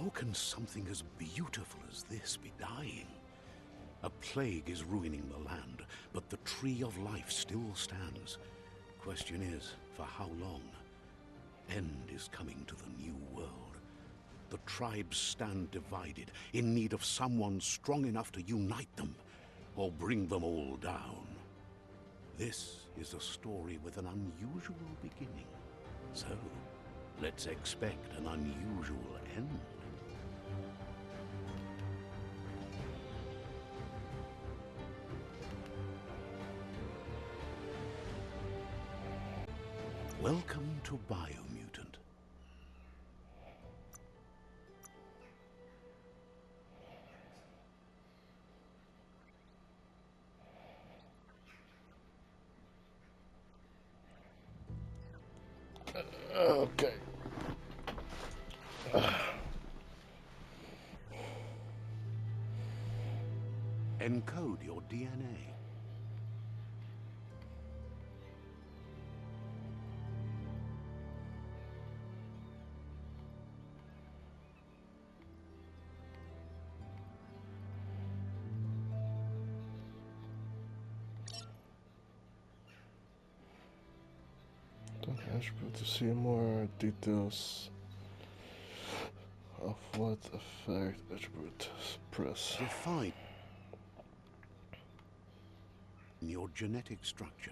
How can something as beautiful as this be dying? A plague is ruining the land, but the tree of life still stands. Question is, for how long? End is coming to the new world. The tribes stand divided, in need of someone strong enough to unite them, or bring them all down. This is a story with an unusual beginning. So, let's expect an unusual end. Welcome to Biomutant. Okay. Encode your DNA. Don't attribute to see more details of what effect attribute press. Define your genetic structure.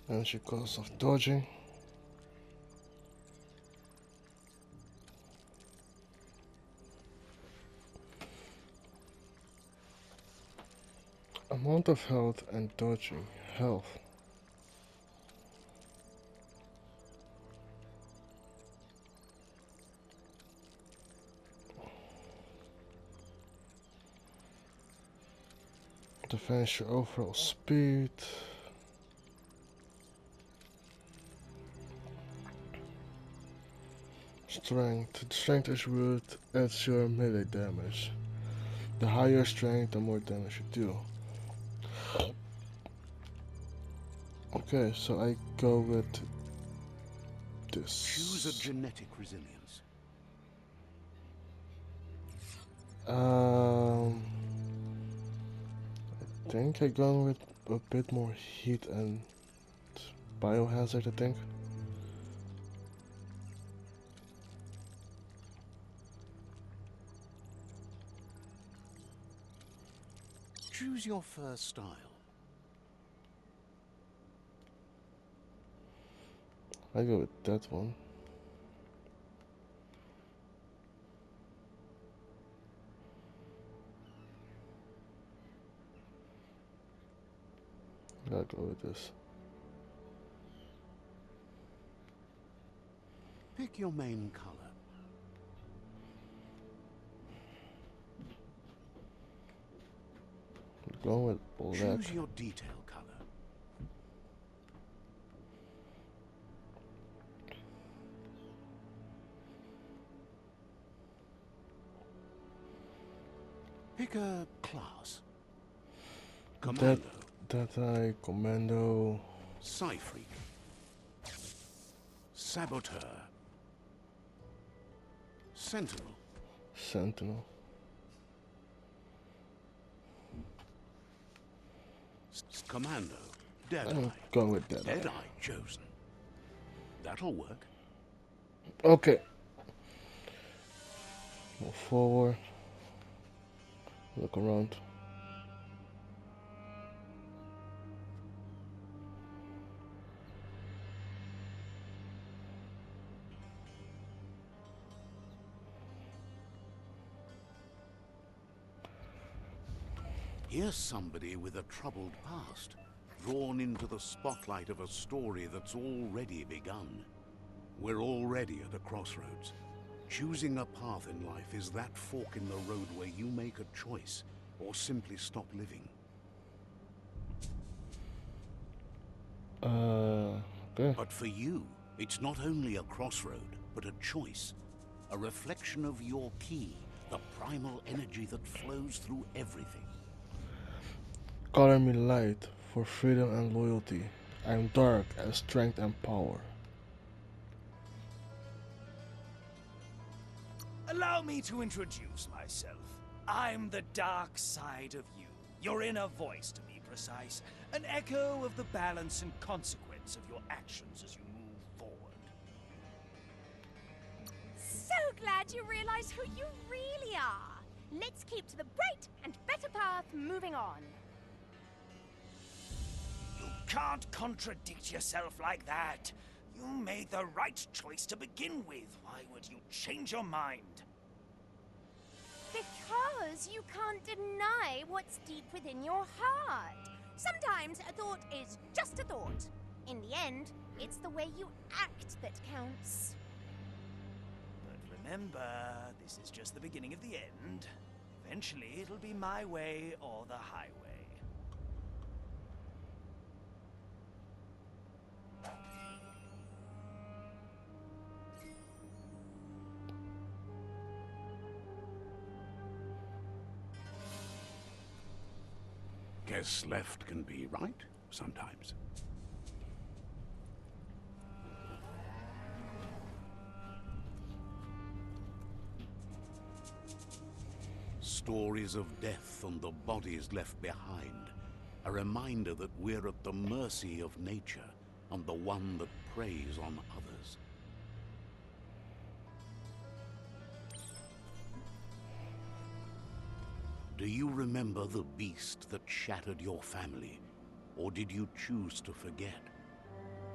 Energy cost of dodging. Amount of health and dodging. Health. Defense your overall speed. Strength. The strength attribute adds your melee damage. The higher strength, the more damage you do. Okay, so I go with this. Choose a genetic resilience. I think I go with a bit more heat and biohazard, I think. Choose your first style. I go with that one. I'll go with this. Pick your main color. Go with black. Choose your detail color. Pick a class. Commando. That I commando. Psy-freak. Saboteur. Sentinel. Sentinel. Commando. Deadeye. I'm going with Deadeye. Deadeye chosen. That'll work. Okay. Move forward. Look around. Here's somebody with a troubled past. drawn into the spotlight of a story that's already begun. We're already at a crossroads. Choosing a path in life is that fork in the road where you make a choice, or simply stop living. Okay. But for you, it's not only a crossroad, but a choice. A reflection of your key, the primal energy that flows through everything. Color me light for freedom and loyalty. I am dark as strength and power. Allow me to introduce myself. I'm the dark side of you. Your inner voice, to be precise. An echo of the balance and consequence of your actions as you move forward. So glad you realize who you really are. Let's keep to the bright and better path moving on. You can't contradict yourself like that. You made the right choice to begin with. Why would you change your mind? Because you can't deny what's deep within your heart. Sometimes a thought is just a thought. In the end, it's the way you act that counts. But remember, this is just the beginning of the end. Eventually, it'll be my way or the highway. Guess left can be right, sometimes. Stories of death and the bodies left behind. A reminder that we're at the mercy of nature and the one that preys on others. Do you remember the beast that shattered your family? Or did you choose to forget?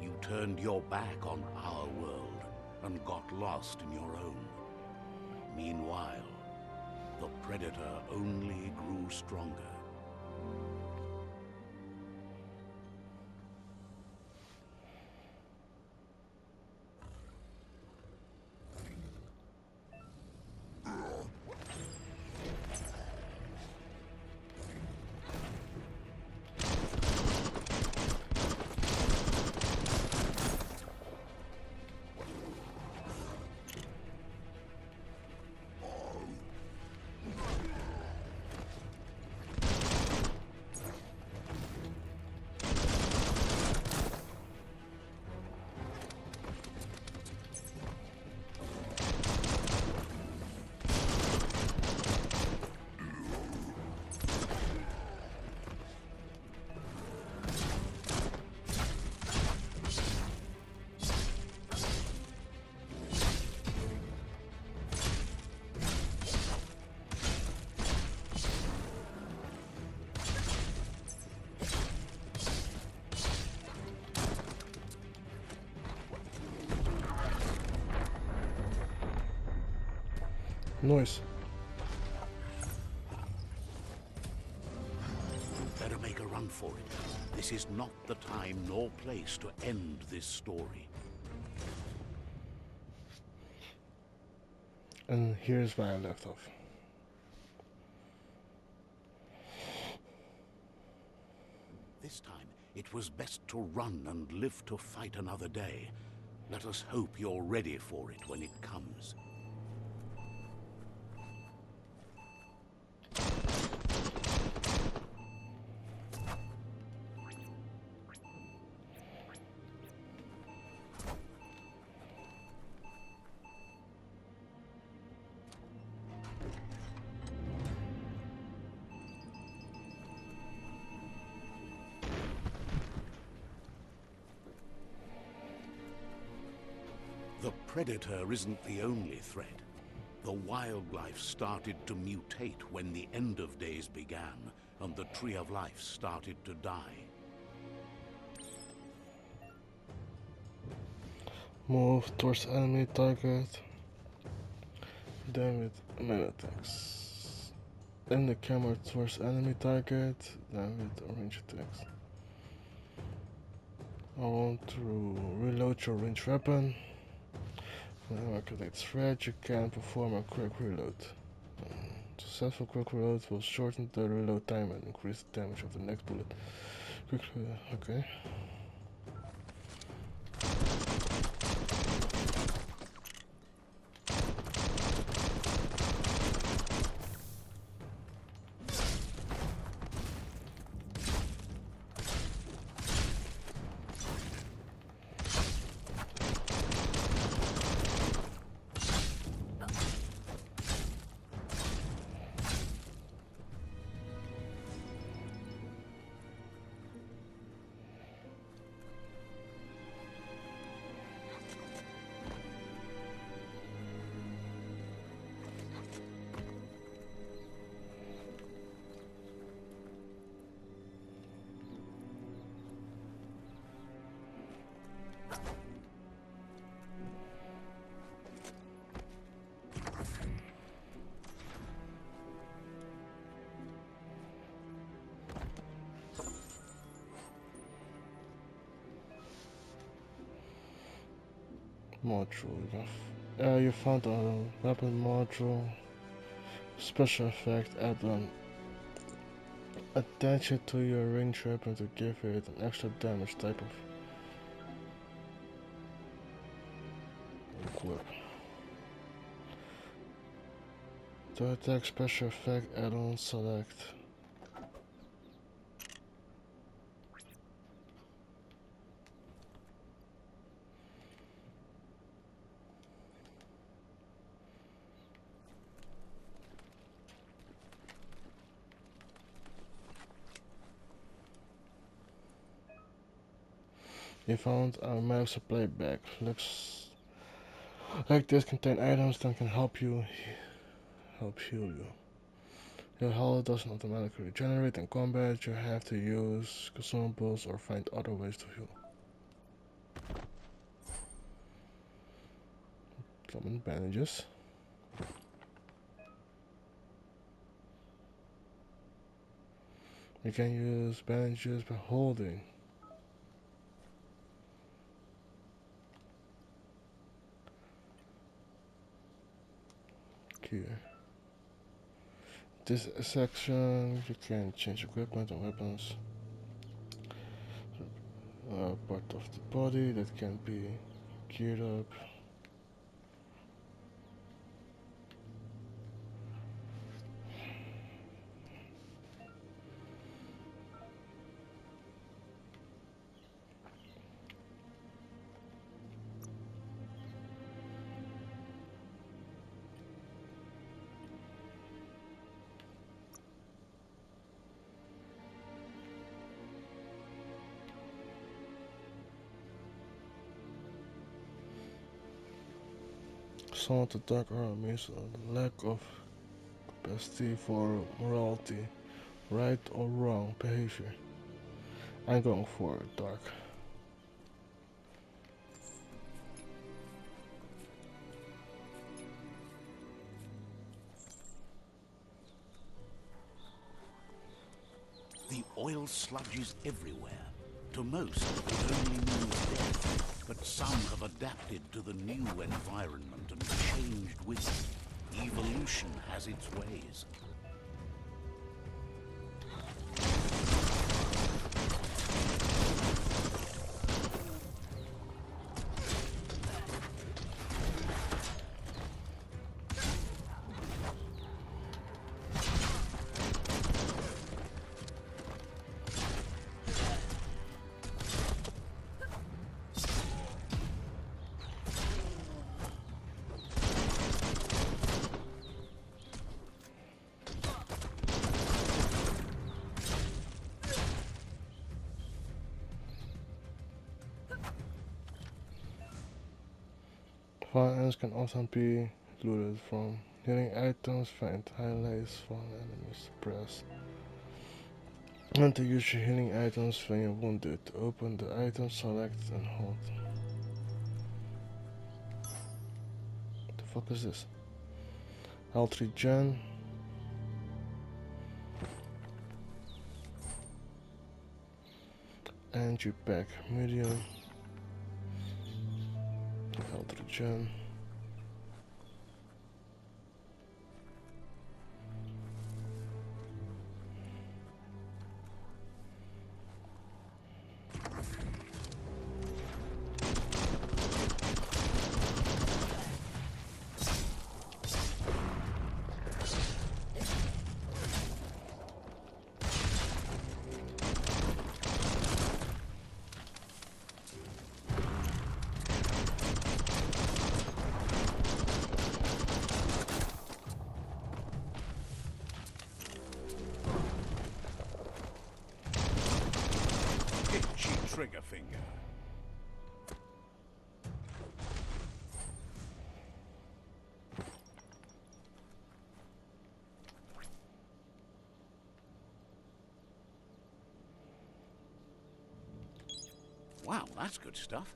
You turned your back on our world and got lost in your own. Meanwhile, the Predator only grew stronger. Nice. Better make a run for it. This is not the time nor place to end this story. And here's where I left off. This time, it was best to run and live to fight another day. Let us hope you're ready for it when it comes. The Predator isn't the only threat. The wildlife started to mutate when the end of days began, and the Tree of Life started to die. Move towards enemy target. Then with melee attacks. Aim the camera towards enemy target. Then with range attacks. I want to reload your ranged weapon. When you activate threat, you can perform a quick reload. Successful quick reload will shorten the reload time and increase the damage of the next bullet. Quick reload, okay. Module. You found a weapon module. Special effect add-on. Attach it to your ranged weapon to give it an extra damage type of equip. To attack special effect add-on, select. You found a map supply bag. Looks like this contain items that can help heal you. Your health doesn't automatically regenerate in combat. You have to use consumables or find other ways to heal. Common bandages. You can use bandages by holding. Here. This section, you can change equipment and weapons. Part of the body that can be geared up. Some of the dark armies a lack of capacity for morality, right or wrong behavior. I'm going for dark. The oil sludges everywhere. To most, it only means death, but some have adapted to the new environment and changed with it. Evolution has its ways. Firearms can often be looted from hitting items, find highlights, fallen enemies, press. And to use your healing items when you're wounded. To open the item, select and hold. What the fuck is this? Health regen. energy pack, medium, health regen. Itchy trigger finger. Wow, that's good stuff.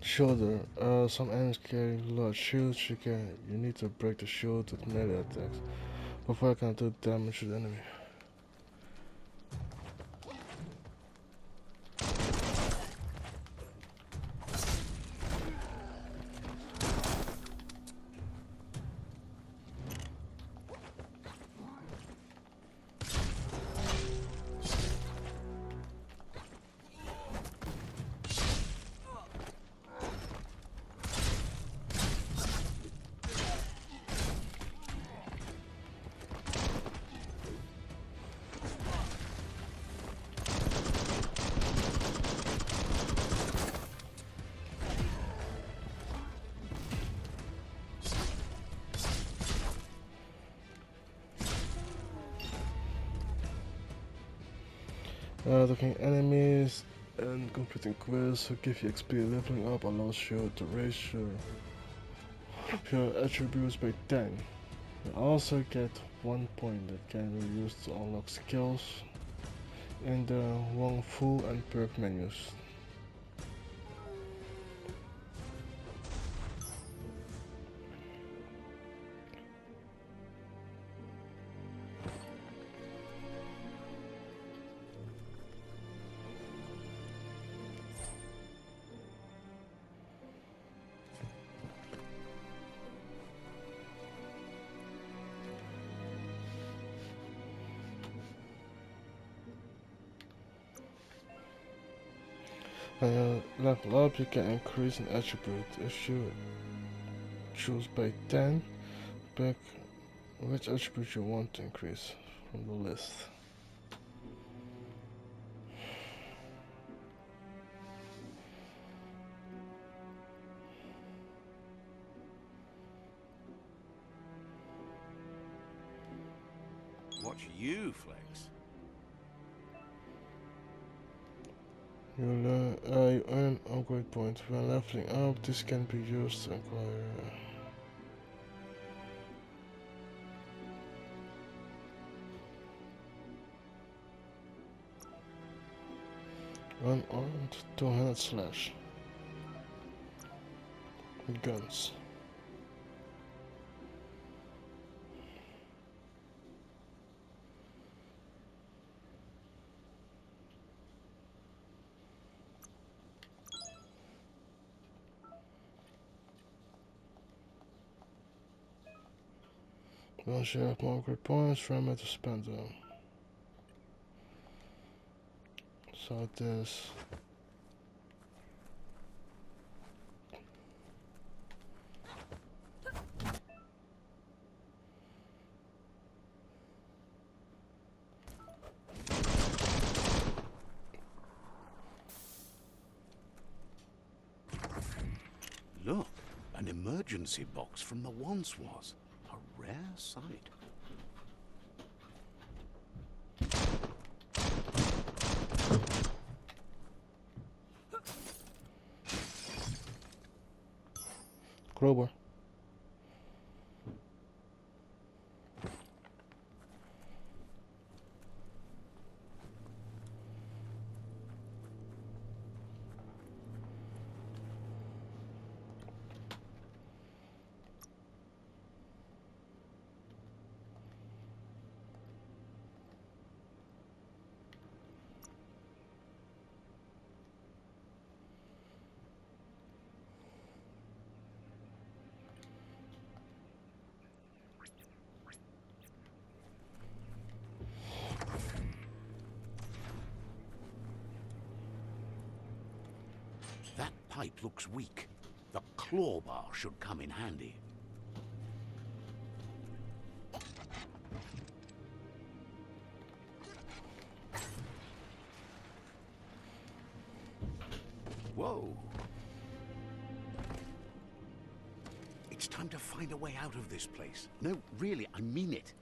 Shoulder. Some enemies carry large shields. You need to break the shield with melee attacks before I can do damage to the enemy. Looking enemies and completing quests will give you XP. Leveling up allows you to raise your attributes by 10. You also get 1 point that can be used to unlock skills in the Wong Fu and perk menus. When you level up, you can increase an attribute. If you choose by 10, pick which attribute you want to increase from the list. Watch you flex. You earn upgrade points. When leveling up, this can be used to acquire unarmed two-handed slash. Guns. Once you have more upgrade points, remember to spend them. So this. Look, an emergency box from the once was. A rare sight. Crowbar. That pipe looks weak. The claw bar should come in handy. Whoa. It's time to find a way out of this place. No, really, I mean it.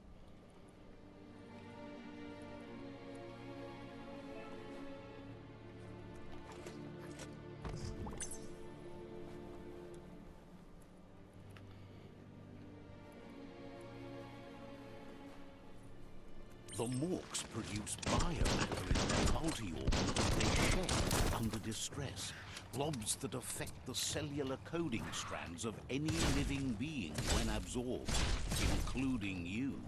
The morks produce biomatter in their multi-organs that they shed under distress. Blobs that affect the cellular coding strands of any living being when absorbed, including you.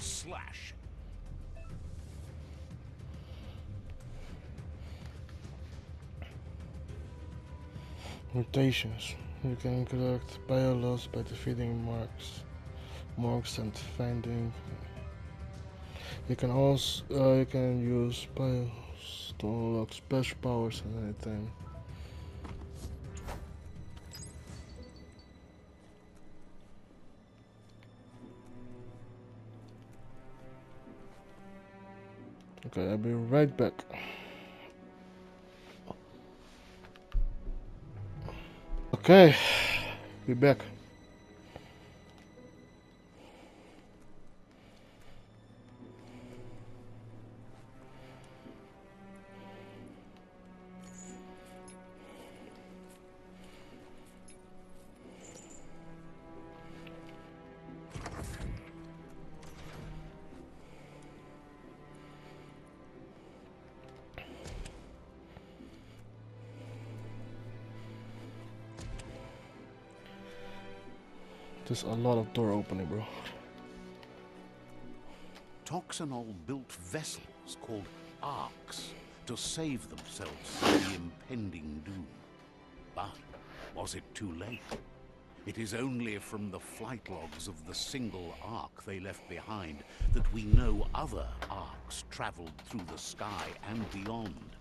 Slash. Mutations. You can collect bio loss by defeating morks and finding. You can also you can use bio to unlock special powers at any time. Okay, I'll be right back. Okay, be back. There's a lot of door opening, bro. Toxanol built vessels called arcs to save themselves from the impending doom. But was it too late? It is only from the flight logs of the single arc they left behind that we know other arcs traveled through the sky and beyond.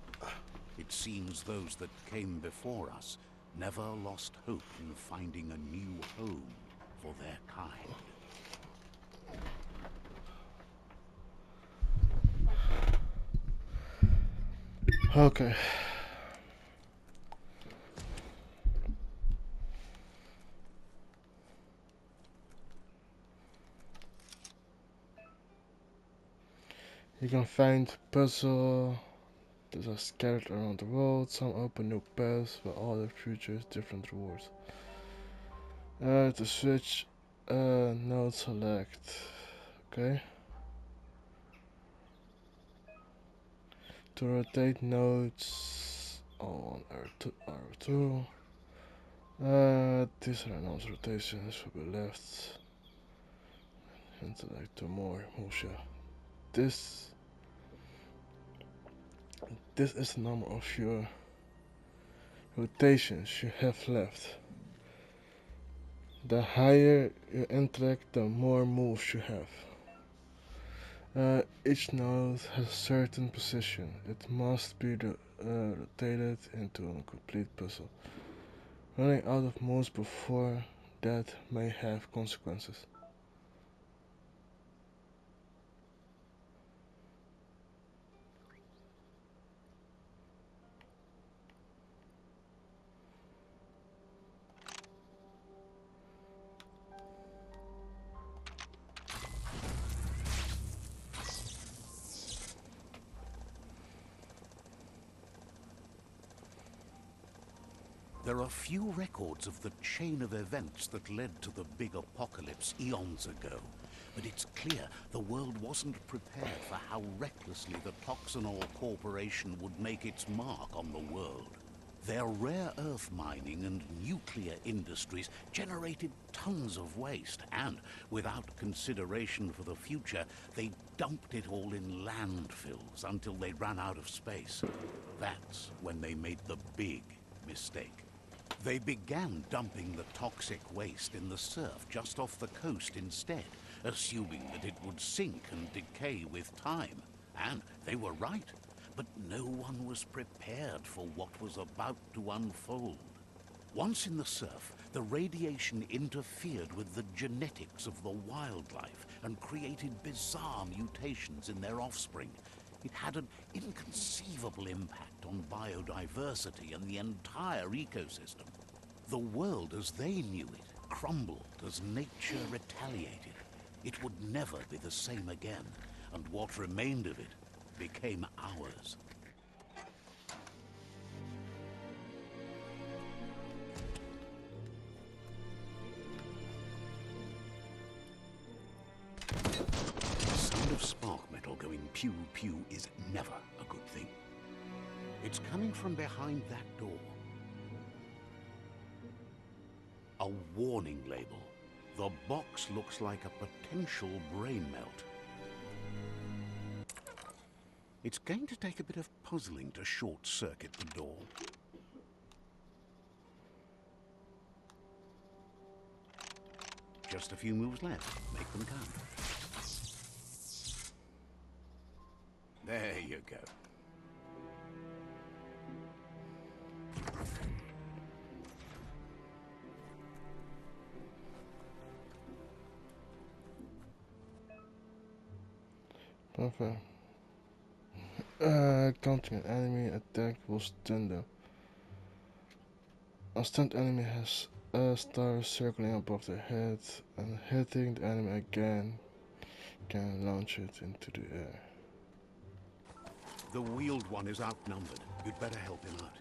It seems those that came before us never lost hope in finding a new home for their kind. Okay. You can find puzzle that are scattered around the world. Some open new paths, while other features different rewards. To switch node select. Okay. To rotate nodes on R2. These are announced rotations will be left. And select two more motion. This is the number of your rotations you have left. The higher you interact, the more moves you have. Each node has a certain position. It must be rotated into a complete puzzle. Running out of moves before that may have consequences. There are few records of the chain of events that led to the big apocalypse eons ago, but it's clear the world wasn't prepared for how recklessly the Toxanol Corporation would make its mark on the world. Their rare earth mining and nuclear industries generated tons of waste, and without consideration for the future, they dumped it all in landfills until they ran out of space. That's when they made the big mistake. They began dumping the toxic waste in the surf just off the coast instead, assuming that it would sink and decay with time. And they were right. But no one was prepared for what was about to unfold. Once in the surf, the radiation interfered with the genetics of the wildlife and created bizarre mutations in their offspring. It had an inconceivable impact on biodiversity and the entire ecosystem. The world as they knew it crumbled as nature retaliated. It would never be the same again, and what remained of it became ours. The sound of spark metal going pew-pew is never a good thing. It's coming from behind that door. A warning label. The box looks like a potential brain melt. It's going to take a bit of puzzling to short-circuit the door. Just a few moves left. Make them count. There you go. Perfect. Counting an enemy attack will stun them. A stunned enemy has a star circling above their head, and hitting the enemy again can launch it into the air. The wheeled one is outnumbered. You'd better help him out.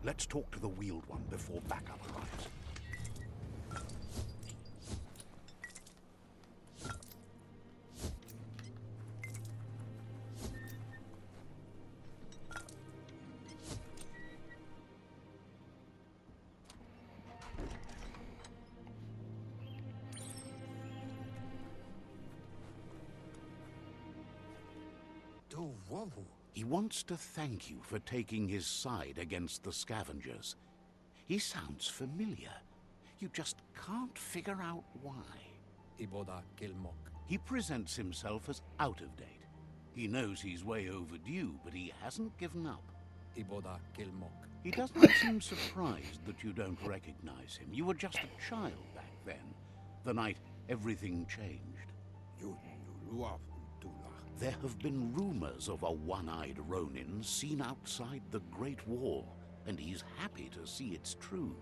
Let's talk to the wheeled one before backup arrives. He wants to thank you for taking his side against the scavengers. He sounds familiar. You just can't figure out why. He presents himself as out of date. He knows he's way overdue, but he hasn't given up. He doesn't seem surprised that you don't recognize him. You were just a child back then, the night everything changed. There have been rumors of a one-eyed Ronin seen outside the Great Wall, and he's happy to see it's true.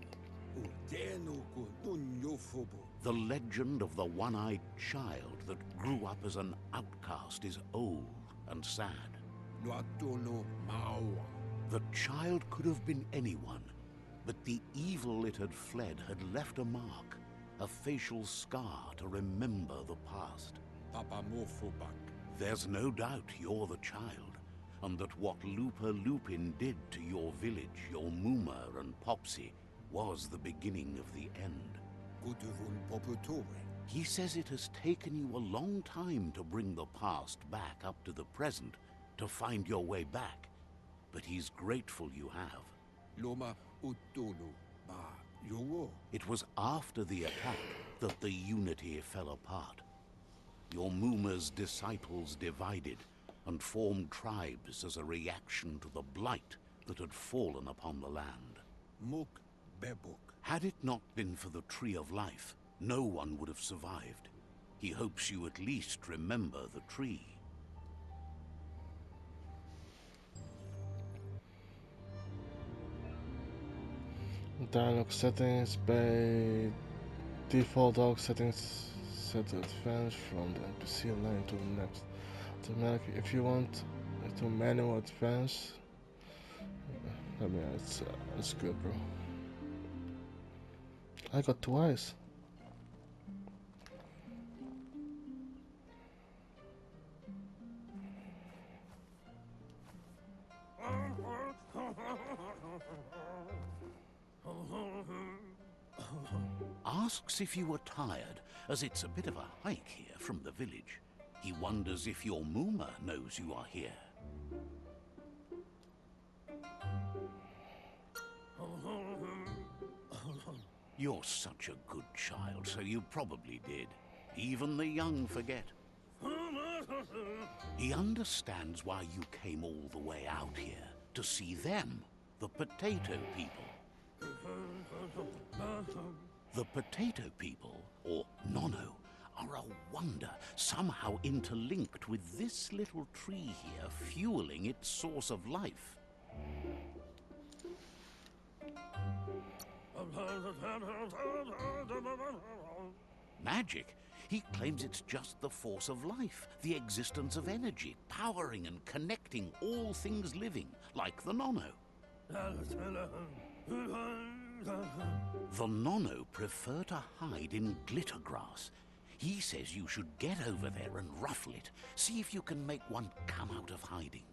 The legend of the one-eyed child that grew up as an outcast is old and sad. The child could have been anyone, but the evil it had fled had left a mark, a facial scar to remember the past. Papa Morphobak. There's no doubt you're the child, and that what Looper Lupin did to your village, your Moomer and Popsy, was the beginning of the end. Guduvun Poputore. He says it has taken you a long time to bring the past back up to the present, to find your way back, but he's grateful you have. Loma Utulu. Ba Yowo. It was after the attack that the Unity fell apart. Your Moomer's disciples divided and formed tribes as a reaction to the blight that had fallen upon the land. Muk Bebuk. Had it not been for the Tree of Life, no one would have survived. He hopes you at least remember the tree. Dialogue settings. By default, dialogue settings set to advance from the NPC line to the next. Automatically, if you want to manual advance, I mean it's good, bro. I got twice. Asks if you are tired, as it's a bit of a hike here from the village. He wonders if your Moomer knows you are here. You're such a good child, so you probably did. Even the young forget. He understands why you came all the way out here, to see them, the potato people. The potato people, or Nono, are a wonder, somehow interlinked with this little tree here, fueling its source of life. Magic? He claims it's just the force of life, the existence of energy, powering and connecting all things living, like the Nono. The Nono prefer to hide in glitter grass. He says you should get over there and ruffle it. See if you can make one come out of hiding.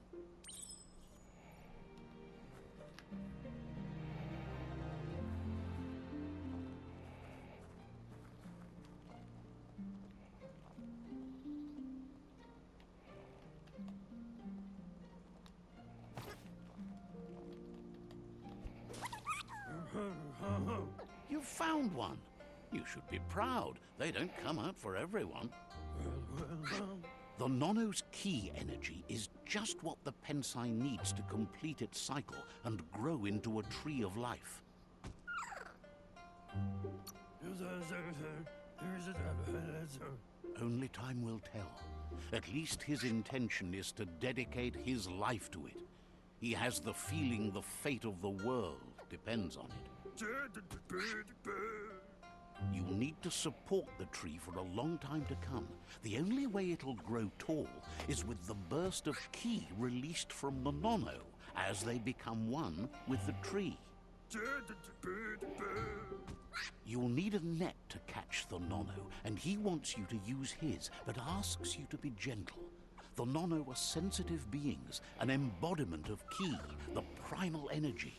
You found one. You should be proud. They don't come out for everyone. The Nono's key energy is just what the Pensai needs to complete its cycle and grow into a tree of life. Only time will tell. At least his intention is to dedicate his life to it. He has the feeling the fate of the world depends on it. You'll need to support the tree for a long time to come. The only way it'll grow tall is with the burst of ki released from the Nono as they become one with the tree. You'll need a net to catch the Nono, and he wants you to use his, but asks you to be gentle. The Nono are sensitive beings, an embodiment of ki, the primal energy.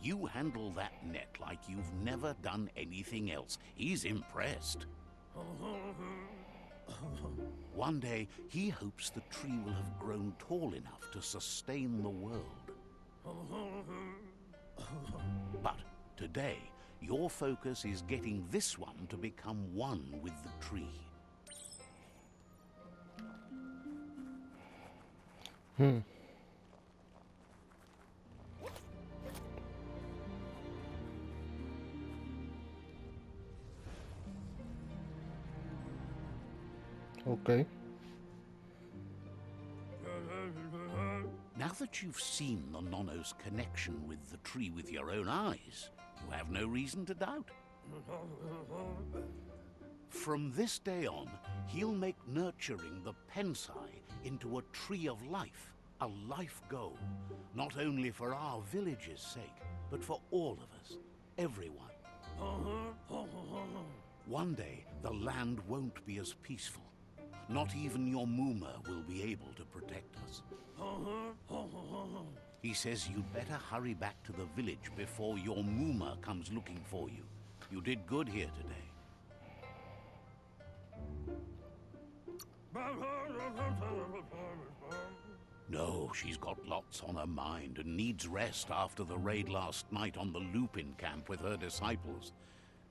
You handle that net like you've never done anything else. He's impressed. One day, he hopes the tree will have grown tall enough to sustain the world. But today, your focus is getting this one to become one with the tree. Now that you've seen the Nonno's connection with the tree with your own eyes, you have no reason to doubt. From this day on, he'll make nurturing the Pensai into a tree of life, a life goal, not only for our village's sake, but for all of us, everyone. One day, the land won't be as peaceful. Not even your Muma will be able to protect us. He says you'd better hurry back to the village before your Muma comes looking for you. You did good here today. No, she's got lots on her mind and needs rest after the raid last night on the Lupin camp with her disciples.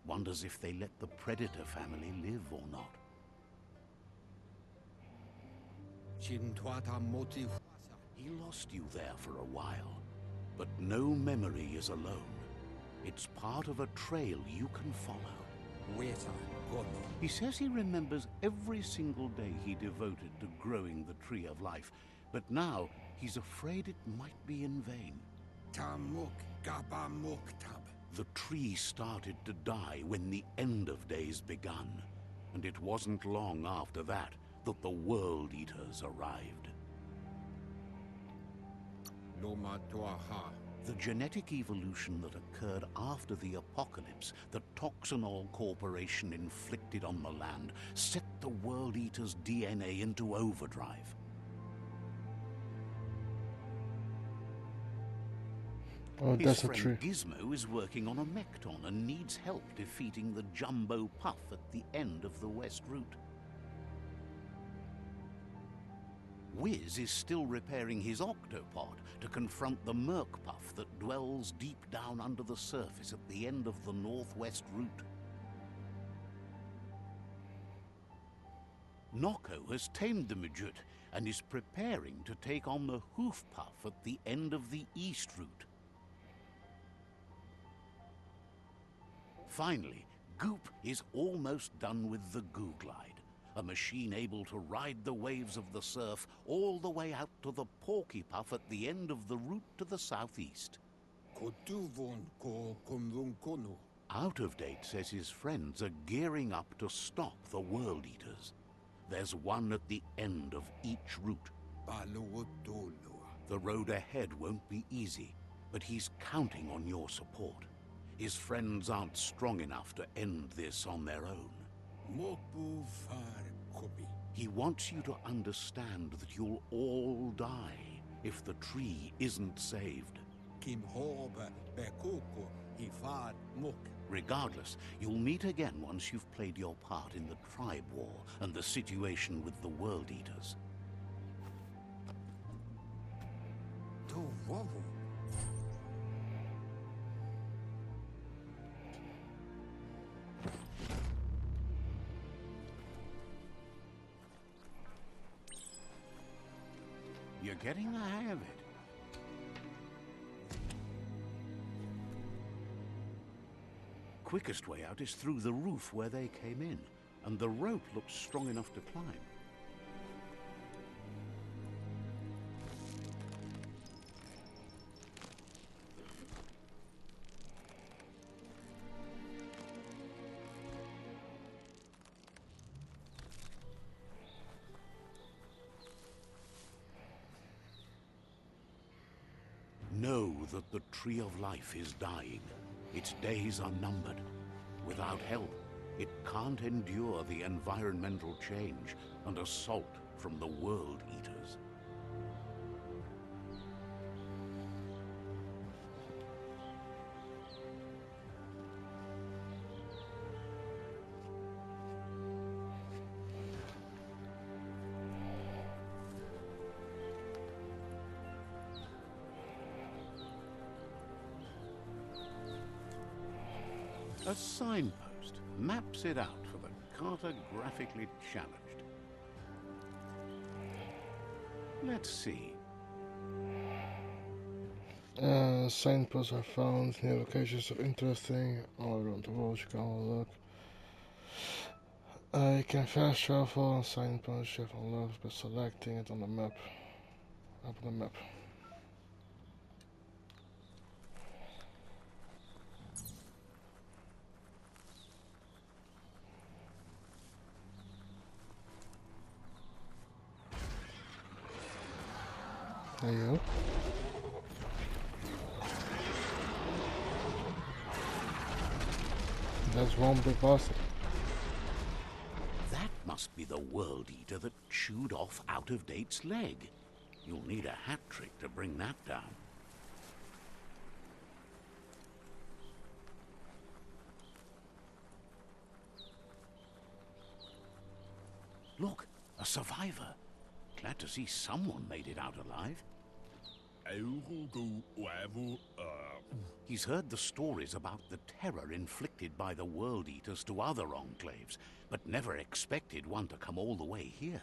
Wonders if they let the Predator family live or not. He lost you there for a while, but no memory is alone. It's part of a trail you can follow. He says he remembers every single day he devoted to growing the Tree of Life, but now he's afraid it might be in vain. The tree started to die when the end of days begun, and it wasn't long after that that the World Eaters arrived. The genetic evolution that occurred after the apocalypse that Toxanol Corporation inflicted on the land set the World Eater's DNA into overdrive. Oh, His that's a friend tree. Gizmo is working on a Mekton and needs help defeating the Jumbo Puff at the end of the West Route. Wiz is still repairing his octopod to confront the Merc Puff that dwells deep down under the surface at the end of the Northwest Route. Noko has tamed the Midget and is preparing to take on the Hoof Puff at the end of the East Route. Finally, Goop is almost done with the Goo Glide, a machine able to ride the waves of the surf all the way out to the Porky Puff at the end of the route to the southeast. Out of Date says his friends are gearing up to stop the World Eaters. There's one at the end of each route. The road ahead won't be easy, but he's counting on your support. His friends aren't strong enough to end this on their own. He wants you to understand that you'll all die if the tree isn't saved. Regardless, you'll meet again once you've played your part in the tribe war and the situation with the World Eaters. You're getting the hang of it. Quickest way out is through the roof where they came in, and the rope looks strong enough to climb. Know that the Tree of Life is dying. Its days are numbered. Without help, it can't endure the environmental change and assault from the World Eaters. A signpost maps it out for the cartographically challenged. Let's see. Signposts are found near locations of interesting all around the world. You can all look. You can fast travel on signposts you have unlocked by selecting it on the map. Up on the map. you? That's one big bastard. That must be the World Eater that chewed off Out-of-Date's leg. You'll need a hat trick to bring that down. Look, a survivor. Glad to see someone made it out alive. He's heard the stories about the terror inflicted by the World Eaters to other enclaves, but never expected one to come all the way here.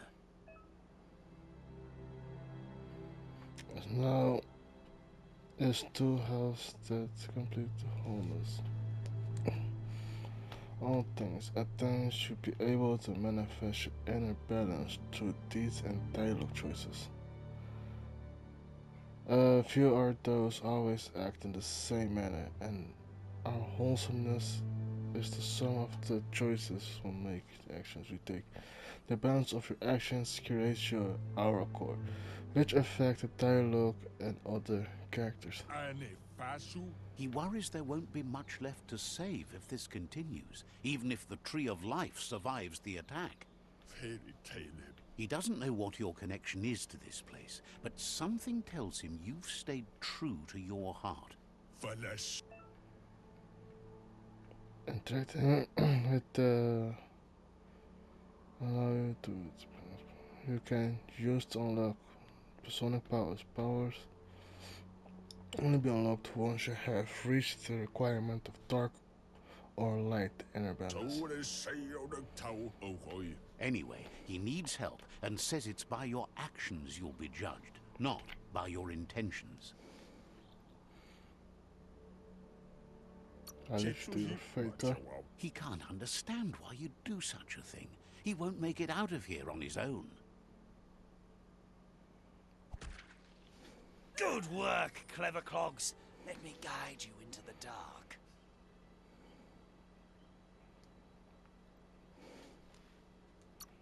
Now is two healths that complete the wholeness. All things at times should be able to manifest your inner balance through deeds and dialogue choices. Few are those always act in the same manner, and our wholesomeness is the sum of the choices we make, the actions we take. The balance of your actions creates your aura core, which affect the dialogue and other characters. He worries there won't be much left to save if this continues, even if the Tree of Life survives the attack. He doesn't know what your connection is to this place, but something tells him you've stayed true to your heart. Interacting with the allow you to you can use to unlock personic powers. Powers only be unlocked once you have reached the requirement of dark or light inner balance. Anyway, he needs help and says it's by your actions you'll be judged, not by your intentions. I leave you to your fate, huh? He can't understand why you'd do such a thing. He won't make it out of here on his own. Good work, clever clogs. Let me guide you into the dark.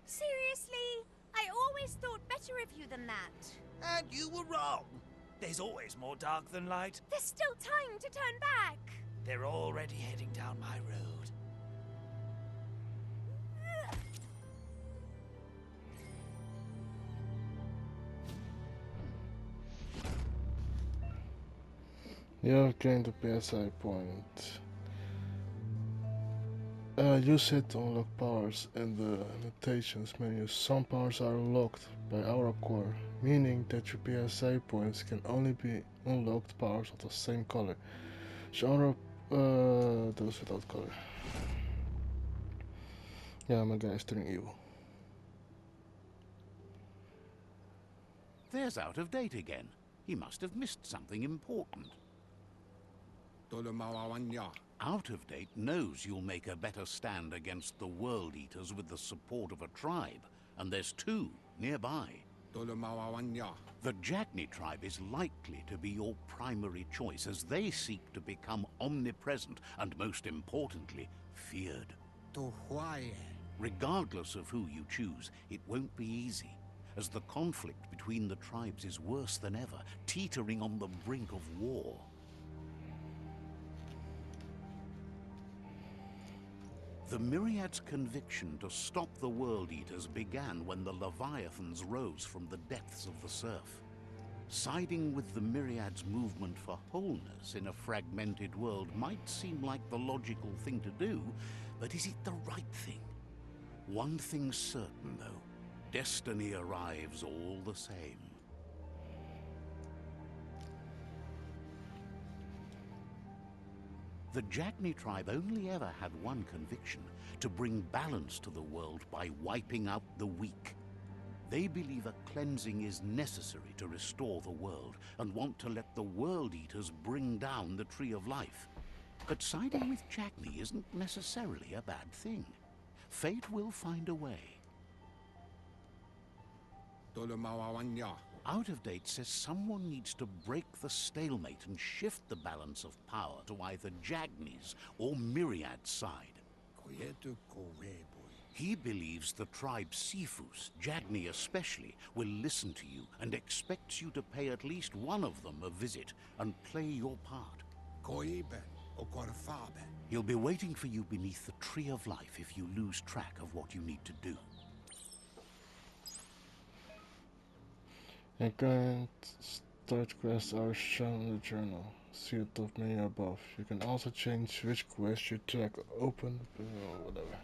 Seriously? I always thought better of you than that. And you were wrong. There's always more dark than light. There's still time to turn back. They're already heading down my road. You have gained a PSI point. Use it to unlock powers in the limitations menu. Some powers are locked by Aura Core, meaning that your PSI points can only be unlocked powers of the same color. Genre those without color. Yeah, my guy is turning evil. There's Out of Date again. He must have missed something important. Out of Date knows you'll make a better stand against the World Eaters with the support of a tribe, and there's two nearby. The Jagni tribe is likely to be your primary choice as they seek to become omnipresent and, most importantly, feared. Regardless of who you choose, it won't be easy, as the conflict between the tribes is worse than ever, teetering on the brink of war. The Myriad's conviction to stop the World Eaters began when the Leviathans rose from the depths of the surf. Siding with the Myriad's movement for wholeness in a fragmented world might seem like the logical thing to do, but is it the right thing? One thing's certain, though. Destiny arrives all the same. The Jagni tribe only ever had one conviction: to bring balance to the world by wiping out the weak. They believe a cleansing is necessary to restore the world, and want to let the World Eaters bring down the Tree of Life. But siding with Jagni isn't necessarily a bad thing. Fate will find a way. Out of Date says someone needs to break the stalemate and shift the balance of power to either Jagni's or Myriad's side. He believes the tribe Sifus, Jagni especially, will listen to you and expects you to pay at least one of them a visit and play your part. Koibe o Korfabe. He'll be waiting for you beneath the Tree of Life if you lose track of what you need to do. And current start quests are shown in the journal. See the top menu above. You can also change which quest you track open or whatever.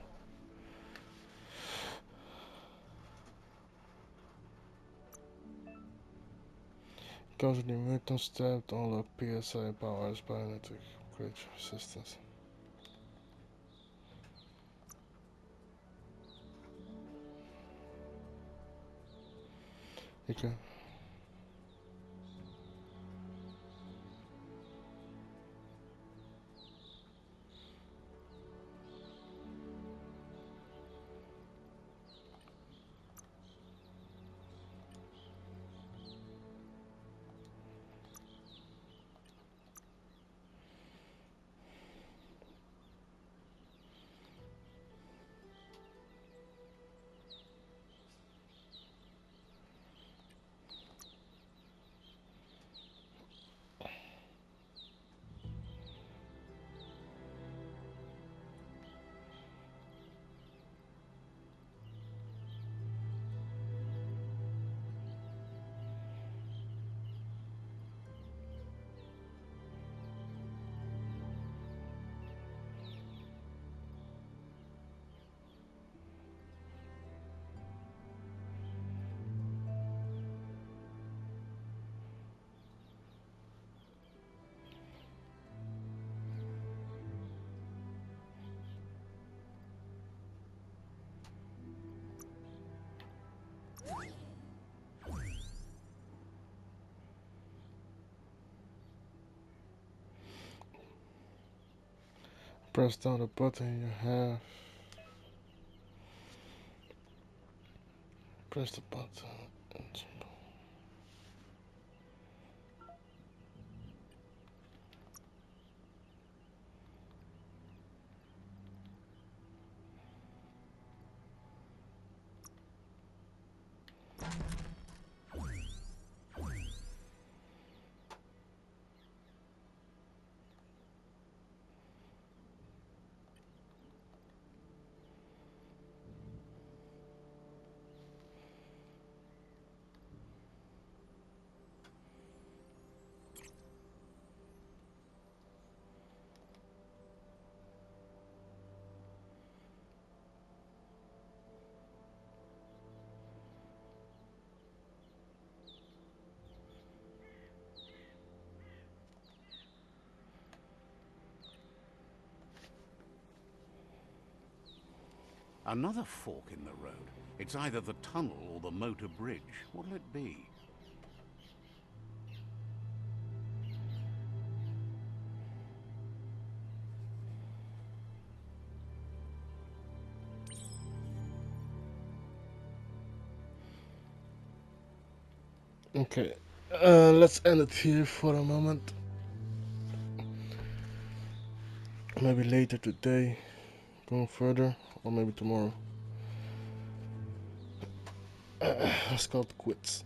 Go to the mutant tab to unlock PSI powers biomutant upgrade resistance. Okay. Press down the button you have. Press the button. Another fork in the road. It's either the tunnel or the motor bridge. What'll it be? Okay, let's end it here for a moment. Maybe later today, going further, or maybe tomorrow. Let's call it quits.